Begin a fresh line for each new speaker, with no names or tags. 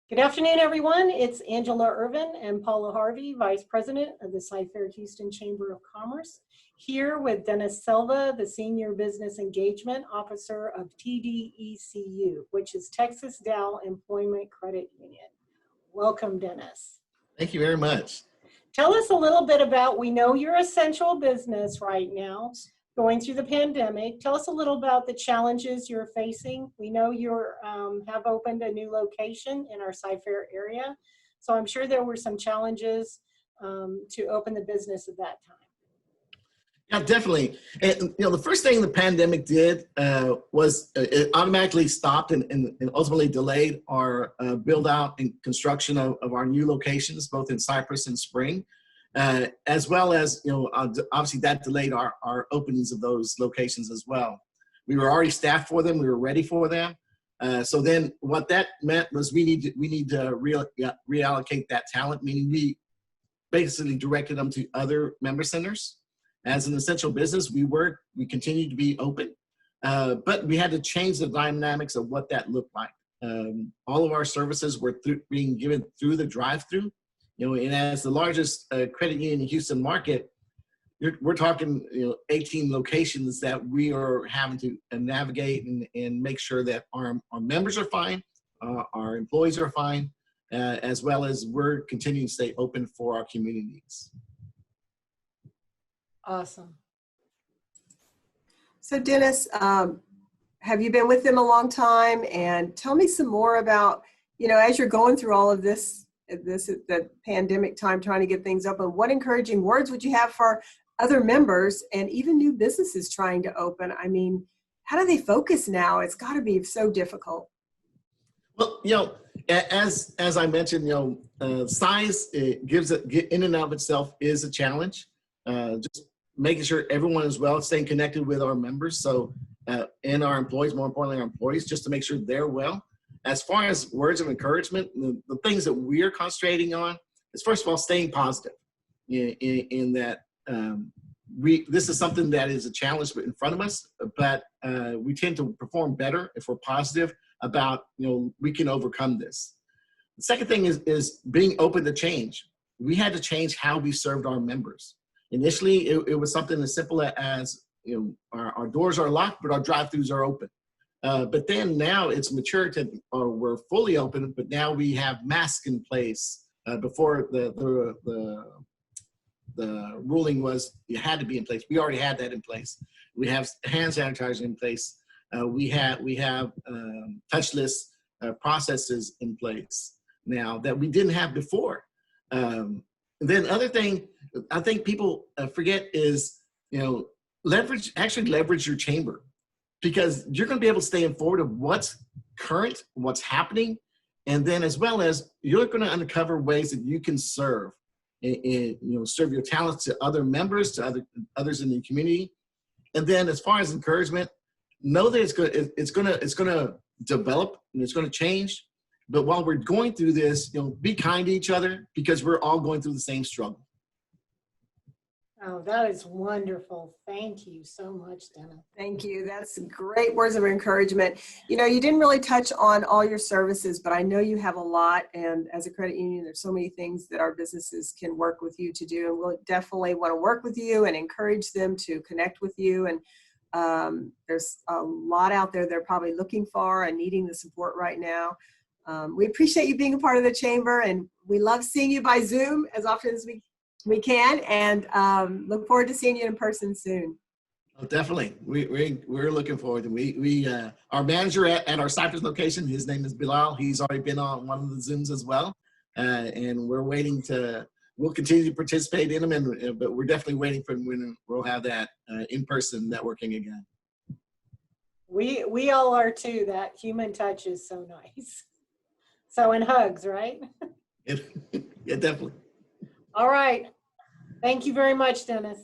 Good afternoon, everyone. It's Angela Irvin and Paula Harvey, Vice President of the Cy-Fair Houston Chamber of Commerce, here with Dennis Silva, the Senior Business Engagement Officer of TDECU, which is Texas Dow Employment Credit Union. Welcome, Dennis.
Thank you very much.
Tell us a little bit about, we know you're essential business right now, going through the pandemic. Tell us a little about the challenges you're facing. We know you have opened a new location in our Cy-Fair area, so I'm sure there were some challenges to open the business at that time.
Yeah, definitely. And, the first thing the pandemic did was it automatically stopped and ultimately delayed our build out and construction of our new locations, both in Cypress and Spring. As well as, obviously that delayed our openings of those locations as well. We were already staffed for them. We were ready for them. So then what that meant was we need to reallocate that talent, meaning we basically directed them to other member centers. As an essential business, we continued to be open, but we had to change the dynamics of what that looked like. All of our services were being given through the drive-through. And as the largest credit union in the Houston market, we're talking 18 locations that we are having to navigate and make sure that our members are fine, our employees are fine, as well as we're continuing to stay open for our communities.
Awesome.
So Dennis, have you been with them a long time? And tell me some more about, as you're going through all of this the pandemic time, trying to get things open, what encouraging words would you have for other members and even new businesses trying to open? I mean, how do they focus now? It's got to be so difficult.
Well, as I mentioned, size in and of itself is a challenge. Just making sure everyone is well, staying connected with our members, and our employees, more importantly, our employees, just to make sure they're well. As far as words of encouragement, the things that we're concentrating on is, first of all, staying positive in that this is something that is a challenge in front of us, but we tend to perform better if we're positive about, we can overcome this. The second thing is being open to change. We had to change how we served our members. Initially, it was something as simple as, our doors are locked, but our drive-thrus are open. But then now it's matured or we're fully open, but now we have masks in place. Before the ruling was it had to be in place. We already had that in place. We have hand sanitizer in place. We have touchless processes in place now that we didn't have before. Then other thing I think people forget is, leverage your chamber. Because you're going to be able to stay informed of what's current, what's happening, and then as well as you're going to uncover ways that you can serve, serve your talents to other members, to others in the community. And then as far as encouragement, know that it's going to develop and it's going to change. But while we're going through this, be kind to each other because we're all going through the same struggle.
Oh, that is wonderful. Thank you so much, Dennis.
Thank you. That's great words of encouragement. You didn't really touch on all your services, but I know you have a lot. And as a credit union, there's so many things that our businesses can work with you to do. And we'll definitely want to work with you and encourage them to connect with you. And there's a lot out there they're probably looking for and needing the support right now. We appreciate you being a part of the chamber, and we love seeing you by Zoom as often as we can, and look forward to seeing you in person soon.
Oh, definitely. We're looking forward to it. Our manager at our Cypress location, his name is Bilal. He's already been on one of the Zooms as well. And we're waiting we'll continue to participate in them, but we're definitely waiting for when we'll have that in-person networking again.
We all are too. That human touch is so nice. So, and hugs, right?
Yeah, definitely.
All right. Thank you very much, Dennis.